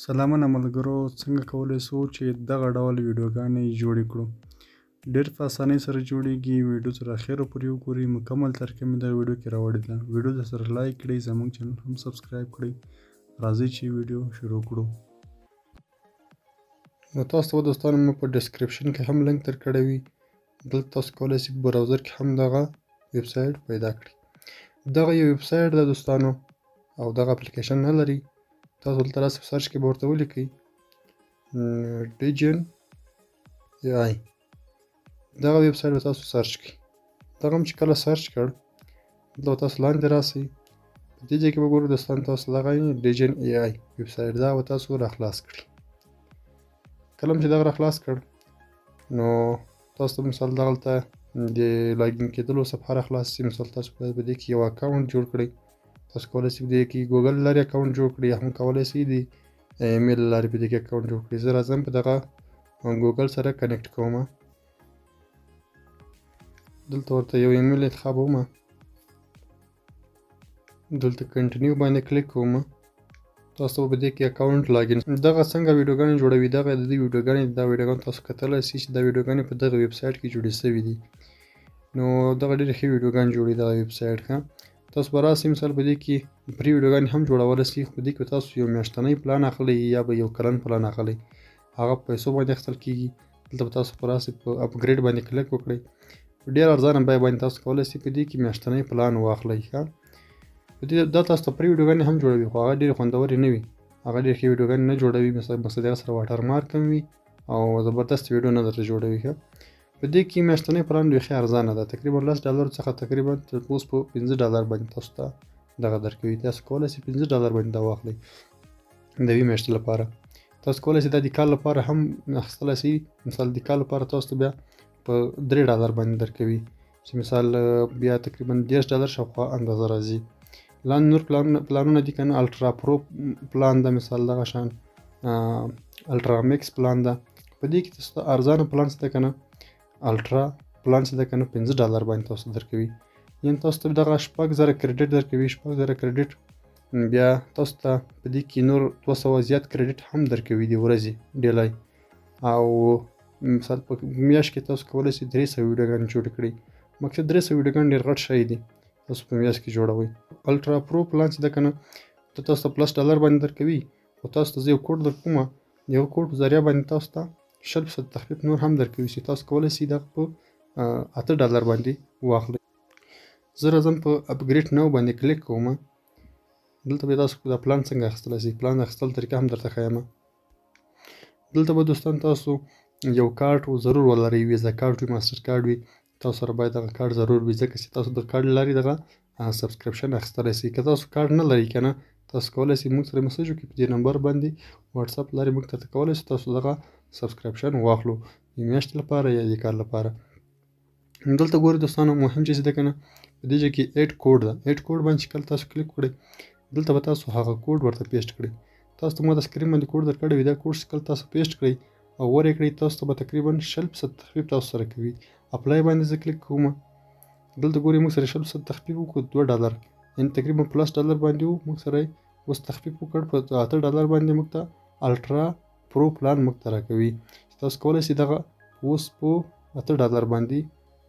سلامونه ملګرو، څنګه کولی شو چې دغه ډول ویډیوګانې جوړې کړو. ډېر په اسانۍ سره جوړېږي. ویډیو تر اخره پورې وګورئ. مکمل طریقه مې دا ویډیو کې راوړې ده. ویډیو ته سره لایک کړئ، زموږ چینل هم سبسکرایب کړئ. راځئ چې ویډیو شروع کړو. نو تاسو ته دوستانو مې په ډسکرپشن کې هم لینک درکړی وي. دلته تاسو کولی شئ په براوزر کې هم دغه ویب سایټ پیدا کړئ. دغه یو ویب سایټ ده دوستانو، او دغه اپلیکیشن نه لري. تاسو دلته راسئ په سرچ کې به ورته ولیکئ ډیجن AI. دغه ویب سایټ به تاسو سرچ کړئ. دغه هم چې کله سرچ کړ، دلته تاسو لاندې راسئ. په دې ځای کې به ګورئ دوستان، تاسو دغه ډیجن AI ویب سایټ دا به تاسو راخلاص کړئ. کله چې دغه راخلاص کړ، نو تاسو ته مثال دغلته د لاګین کېدلو صفحه راخلاص شي. مثال تاسو باید په دې کې یو اکاونټ جوړ کړئ. تاسو کولی شئ په دې کې ګوګل له لارې اکاونټ جوړ کړئ، یا هم کولی شئ د ایمیل له لارې په دې کې اکاونټ جوړ کړئ. زه راځم په دغه ګوګل سره کنیکټ کوم. دلته ورته یو ایمیل انتخابوم. دلته کنټینیو باندې کلیک کوم. تاسو په دې کې اکاونټ لاګین. دغه څنګه ویډیوګانې جوړوي، دغه د دې ویډیوګانې تاسو کتلی شئ چې دا ویډیوګانې په دغه ویب سایټ کې جوړې شوي دي. نو دغه ډېرې ښې ویډیوګانې جوړوي دغه ویب سایټ ښه. تاسو به راسئ، مثال په دې کې فری ویډیوګانې هم جوړولی شئ. په دې کې تاسو یو میاشتنی پلان اخلئ یا به یو کلن پلان اخلئ. هغه په پیسو باندې اخیستل کېږي. دلته به تاسو راسئ، په اپګریډ باندې کلیک وکړئ. په ډېر ارزانه بیه باندې تاسو کولی شئ په دې کې میاشتنی پلان واخلئ ښه. په دې دا تاسو ته فری ویډیوګانې هم جوړوي، خو هغه ډېرې خوندورې نه وي. هغه ډېرې ښې ویډیوګانې نه جوړوي. مقصد هغه سره واټر مارک هم وي او زبردست ویډیو نه درته جوړوي ښه. په دې کې میاشتنی پلان بیخي ارزانه ده. تقریبا $10 څخه تقریبا اوس په $5 باندې تاسو ته دغه درکوي. تاسو کولی شئ $5 باندې دا واخلئ د یوې میاشتې لپاره. تاسو کولی شئ دا د کال لپاره هم اخیستلی شئ. مثال د کال لپاره تاسو ته بیا په $3 باندې درکوي، چې مثال بیا تقریبا $10 شاوخوا اندازه راځي. لاندې نور پلانونه دي که نه. الټرا پرو پلان ده، مثال دغه شان الټرا میکس پلان ده. په دې کې تاسو ته ارزانه پلان څه ده که نه، الټرا پلان څه ده که نه $5 باندې تاسو ته درکوي. یعنې تاسو ته دغه 6000 کریډټ درکوي. 6000 کریډټ بیا تاسو ته په دې کې نور 200 زیات کریډټ هم درکوي د ورځې ډیلی. او مثال په میاشت کې تاسو کولی شئ 300 ویډیوګانې جوړې کړئ. مقصد 300 ویډیوګانې ډېر غټ شی دی، تاسو په میاشت کې جوړوئ. الټرا پرو پلان چې ده که نه، تاسو ته $+ باندې درکوي. خو تاسو ته زه یو کوډ درکوم. یو کوډ په ذریعه باندې تاسو ته 10% تخفیف نور هم درکوي، چې تاسو کولی شئ دغه په $8 باندې واخلئ. زه راځم په اپګریډ نو باندې کلیک کوم. دلته به تاسو دا پلان څنګه اخیستلی شئ، پلان اخیستل طریقه هم درته ښیم. دلته به دوستان تاسو یو کارت ضرور ولرئ، ویزا کارت وي، ماسټر کارت وي. تاسو سره باید دغه کارت ضرور وي، ځکه چې تاسو د کارت له لارې دغه سبسکرپشن اخیستلی شئ. که تاسو کارت نه لرئ که نه، تاسو کولی شئ موږ سره میسج وکړئ په دې نمبر باندې. وټساپ له لارې موږ ته کولی شئ تاسو دغه سبسکرپشن واخلو د میاشتې لپاره یا د کال لپاره. دلته ګورئ دوستانو، مهم چې ده که نه، په دې ځای کې ایډ کوډ ده. ایډ کوډ باندې چې کله تاسو کلیک وکړئ، دلته به تاسو هغه کوډ ورته پیسټ کړئ. تاسو ته ما د سکرین باندې کوډ درکړی وي. دا کوډ چې کله تاسو پیسټ کړئ او ور یې کړئ، تاسو ته به تقریبا 20% تخفیف تاسو سره کوي. اپلای باندې زه کلیک کوم. دلته ګورئ موږ سره 20% تخفیف وکړو، $2 یعنې تقریبا $+ باندې وو. موږ سره اوس تخفیف وکړ په $8 باندې. موږ ته الټرا پرو پلان موږ ته راکوي، چې تاسو کولی شئ دغه اوس په $8 باندې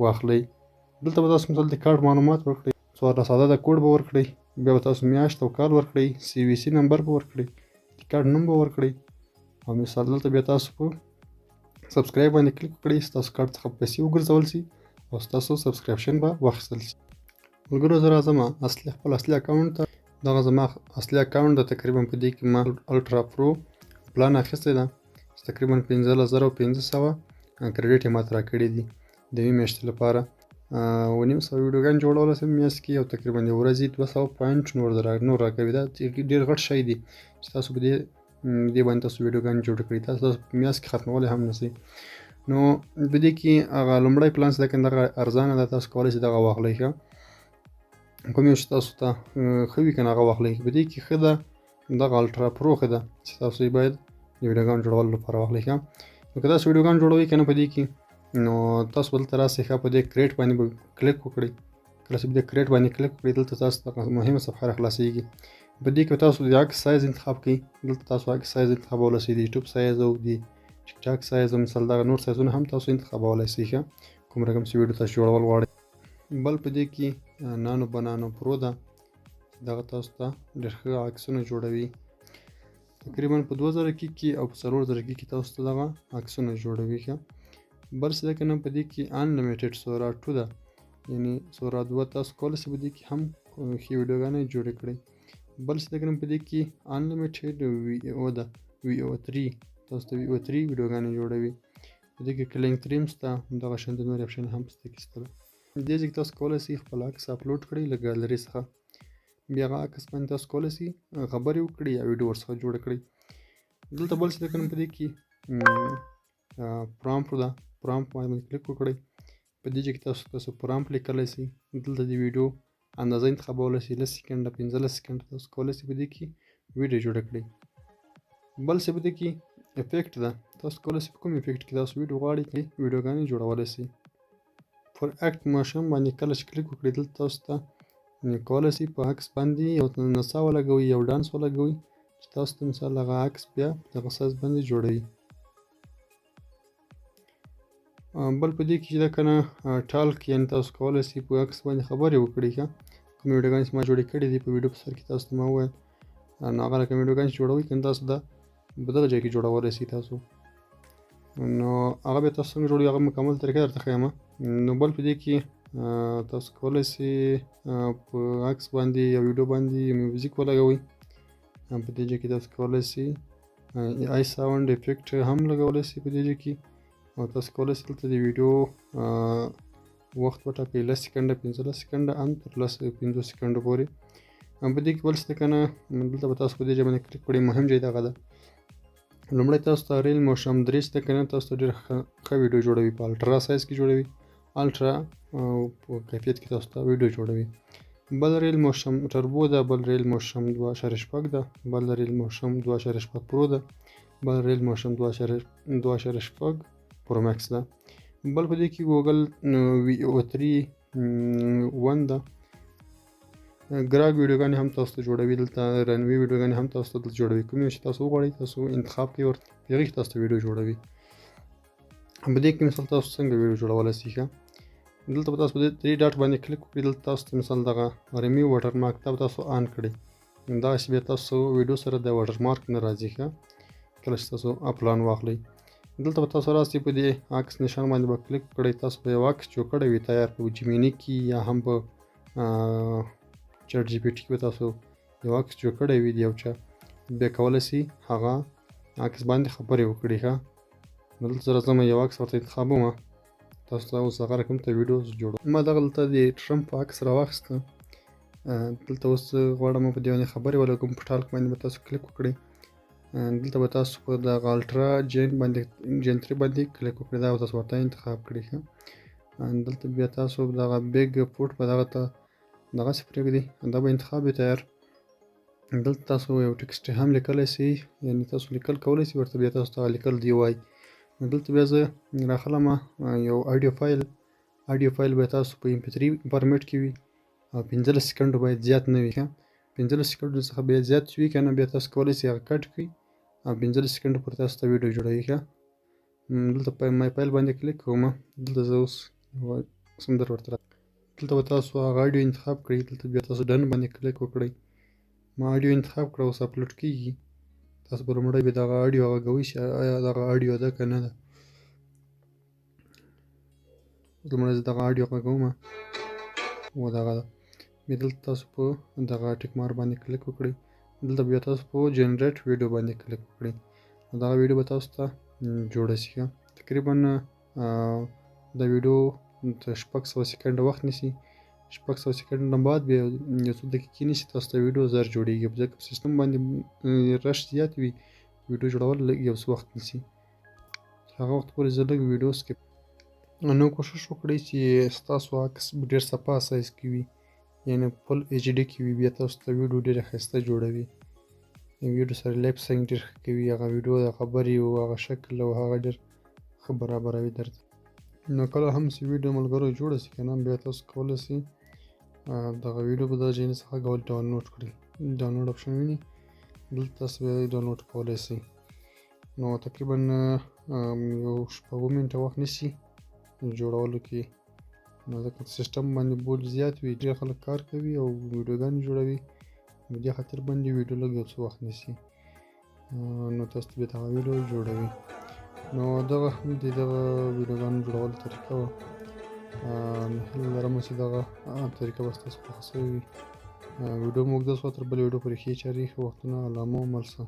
واخلئ. دلته به تاسو مثال د کارت معلومات ورکړئ، 14 عدده کوډ به ورکړئ. بیا به تاسو میاشت او کال ورکړئ، CVC نمبر به ورکړئ، د کارت نوم به ورکړئ. او مثال دلته بیا تاسو په سبسکرایب باندې کلیک وکړئ، ستاسو کارت څخه پیسې وګرځول شي او ستاسو سبسکرپشن به واخیستل شي. ملګرو، زه راځم خپل اصلي اکاونټ ته. دغه زما اصلي اکاونټ ده. تقریبا په دې کې ما الټرا پرو پلان اخیستی ده، چې تقریبا 15500 کریډټ یې ماته راکړي دي د یوې میاشتې لپاره. 900 ویډیوګانې جوړولی شم میاشت کې، او تقریبا د ورځې 200 پوینټ نور راکوي. دا ډېر غټ شی دی چې تاسو په دې باندې تاسو ویډیوګانې جوړې کړئ. تاسو په میاشت کې ختمولی هم نه شئ. نو په دې کې هغه لومړی پلان چې ده که دغه ارزانه ده، تاسو کولی شئ دغه واخلئ ښه. کوم یو چې تاسو ته ښه وي که نه هغه واخلئ. په دې کې ښه ده دغه الټرا پرو ښه ده، چې تاسو یې باید د ویډیوګانو جوړولو لپاره واخلئ ښه. نو که تاسو ویډیوګانې جوړوئ که نه په دې کې، نو تاسو به دلته راسئ ښه. په دې کریټ باندې به کلیک وکړئ. کله چې په دې کریټ باندې کلیک وکړئ، دلته تاسو ته مهمه صفحه راخلاصېږي. په دې کې تاسو د عکس سایز انتخاب کړئ. دلته تاسو عکس سایز انتخابولی شئ، د یوټیوب سایز او د ټیک ټاک سایز او مثال دغه نور سایزونه هم تاسو انتخابولی شئ ښه، کوم رقم چې ویډیو تاسو جوړول غواړئ. بل په دې کې نانو بنانو پرو ده، دغه تاسو ته ډېر ښه عکسونه جوړوي. تقریبا په 2000 کې او په 4000 کې تاسو ته دغه عکسونه جوړوي ښه. بل څه ده که نه، په دې کې انلیمیټډ سورا 2 ده، یعنې سورا 2 تاسو کولی شئ په دې کې هم ښې ویډیوګانې جوړې کړئ. بل څه ده که نه، په دې کې انلیمیټډ وي او ده، وي او 3 تاسو ته وي او 3 ویډیوګانې جوړوي. په دې کې کلینګ تریم شته، دغه شانته نور اپشن هم پسته کې شته. دې ځای کې تاسو کولی شئ خپل عکس اپلوډ کړئ له ګالري څخه، بیا هغه عکس باندې تاسو کولی شئ خبرې وکړئ یا ویډیو ورڅخه جوړه کړئ. دلته بل څه ده که نه، په دې کې پرامپټ ده، پرامپټ باندې کلیک وکړئ. په دې ځای کې تاسو پرامپټ لیکلی شئ. دلته د ویډیو اندازه انتخابولی شئ، 10 سکنډه 15 سکنډه تاسو کولی شئ په دې کې ویډیو جوړه کړئ. بل څه په دې کې افیکټ ده، تاسو کولی شئ په کوم افیکټ کې تاسو ویډیو غواړئ ویډیوګانې جوړولی شئ. پر اکټ موشن باندې کله چې کلیک وکړئ، دلته تاسو ته کولی شئ په عکس باندې یو نڅا ولګوئ، یو ډانس ولګوئ چې تاسو ته مثال هغه عکس بیا په دغه سایز باندې جوړوي. بل په دې کې چې ده که نه ټالک، یعنې تاسو کولی شئ په عکس باندې خبرې وکړئ ښه. کومې ویډیوګانې چې ما جوړې کړې دي په ویډیو په سر کې تاسو ته ما وویل، نو هغه رقم ویډیوګانې چې جوړوئ که نه تاسو دا په دغه ځای کې جوړولی شئ تاسو. نو هغه بیا تاسو څنګه جوړوئ هغه مکمل طریقه درته ښیم. نو بل په دې کې تاسو کولی شئ په عکس باندې یا ویډیو باندې میوزیک ولګوئ. په دې ځای کې تاسو کولی شئ آی ساوند افیکټ هم لګولی شئ په دې ځای کې، او تاسو کولی شئ دلته د ویډیو وخت وټاکئ، 10 سکنډه 15 سکنډه ان تر 15 سکنډو پورې. په دې کې بل څه ده که نه، دلته به تاسو په دې ځای باندې کلیک کړئ. مهم ځای دغه ده، لومړی تاسو ته ریل موشن 3 چې ده که نه تاسو ته ډېر ښه ویډیو جوړوي، په الټرا سایز کې جوړوي، الټرا په کیفیت کې تاسو ته ویډیو جوړوي. بل ریل موشن ټربو ده، بل ریل موشن 2.6 ده، بل ریل موشن 2.6 پرو ده، بل ریل موشن 2.6 پرو ماکس ده. بل په دې کې ګوګل وي او 3.1 ده، ګراګ ویډیوګانې هم تاسو ته جوړوي. دلته رنوي ویډیوګانې هم تاسو ته دلته جوړوي، کومې چې تاسو وغواړئ تاسو انتخاب کوئ ورته، په هغې کې تاسو ته ویډیو جوړوي. په دې کې مثال تاسو څنګه ویډیو جوړولی شئ ښه. دلته به تاسو په دې 3 ډاټ باندې کلیک وکړئ، دلته تاسو ته مثال دغه ریموو واټر مارک دا به تاسو آن کړئ، دغسې بیا تاسو ویډیو سره د واټر مارک نه راځي ښه، کله چې تاسو پلان واخلئ. دلته به تاسو راسئ، په دې عکس نشان باندې به کلیک وکړئ. تاسو به یو عکس جوړ کړی وي تیار په جیمیني کې یا هم په چټ جی پي ټي کې به تاسو یو عکس جوړ کړی وي د یو چا، بیا کولی شئ هغه عکس باندې خبرې وکړئ ښه. نو دلته زه راځم یو عکس ورته انتخابوم، تاسو ته اوس هغه رقم ته ویډیو جوړوم. ما دغه دلته د ټرمپ عکس راواخیسته، دلته اوس غواړم په دې باندې خبرې ولګوم. په ټالک باندې به تاسو کلیک وکړئ، دلته به تاسو په دغه الټرا جین باندې جین 3 باندې کلیک وکړئ، دا به تاسو ورته انتخاب کړئ ښه. دلته بیا تاسو دغه بیګ فوټ به دغه ته دغسې پرېږدئ، دا به انتخاب وي تیار. دلته تاسو یو ټکسټ هم لیکلی شئ، یعنې تاسو لیکل کولی شئ ورته، بیا تاسو ته لیکل دی وایي. نو دلته بیا زه راخلمه یو اډیو فایل به تاسو په MP3 فارمیټ کې وي، او 15 سکنډو باید زیات نه وي ښه. 15 سکنډو څخه بیا زیات وي که نه بیا تاسو کولی شئ هغه کټ کړئ، او 15 سکنډو پورې تاسو ته ویډیو جوړوي ښه. دلته په مای فایل باندې کلیک کوم، دلته زه اوس سندر ورته دلته به تاسو هغه اډیو انتخاب کړئ، دلته بیا تاسو ډن باندې کلیک وکړئ. ما اډیو انتخاب کړه، اوس اپلوډ کېږي. تاسو به لومړی بیا دغه اډیو غږوئ چې آیا دغه اډیو ده که نه ده. لومړی زه دغه اډیو غږوم، و دغه ده. بیا دلته تاسو په دغه ټیک مارک باندې کلیک وکړئ، دلته بیا تاسو په جنریټ ویډیو باندې کلیک وکړئ، دغه ویډیو به تاسو ته جوړه شي ښه. تقریبا دا ویډیو 600 سکنډه وخت نیسي، 600 سکنډ نه بعد بیا یو څو دقیقې نیسي، تاسو ته ویډیو زر جوړېږي. ځکه په سیسټم باندې رش زیات وي، ویډیو جوړول لږ یو څه وخت نیسي، هغه وخت پورې زه لږ ویډیو سکپ. نو کوشش وکړئ چې ستاسو عکس ډېر صفا سایز کې وي، یعنې فل HD کې وي، بیا تاسو ته ویډیو ډېره ښایسته جوړوي. ویډیو سره لیپ سینک ډېر ښه کوي، هغه ویډیو د خبرې او هغه شکل او هغه ډېر ښه برابروي درته. نو کله هم چې ویډیو ملګرو جوړه شي که نه، بیا تاسو کولی شئ دغه ویډیو په دغه ځای څخه ډاونلوډ کړئ. ډاونلوډ اپشن ویني دلته تاسو بیا ډاونلوډ کولی شئ. نو تقریبا یو 6 منټه وخت نیسي جوړولو کې. نو ځکه سیسټم باندې بوج زیات وي، ډېر خلک کار کوي او ویډیوګانې جوړوي، نو دې خاطر باندې ویډیو لږ یو څه وخت نیسي. نو تاسو بیا دغه ویډیو جوړوي. نو دغه د دغه ویډیوګانو جوړولو طریقه وه. هیله لرم چې دغه طریقه به ستاسو خوښه شوې وي. ویډیو مو اوږده شوه، تر بلې ویډیو پورې ښې چارې ښه وختونه الله مو مل شه.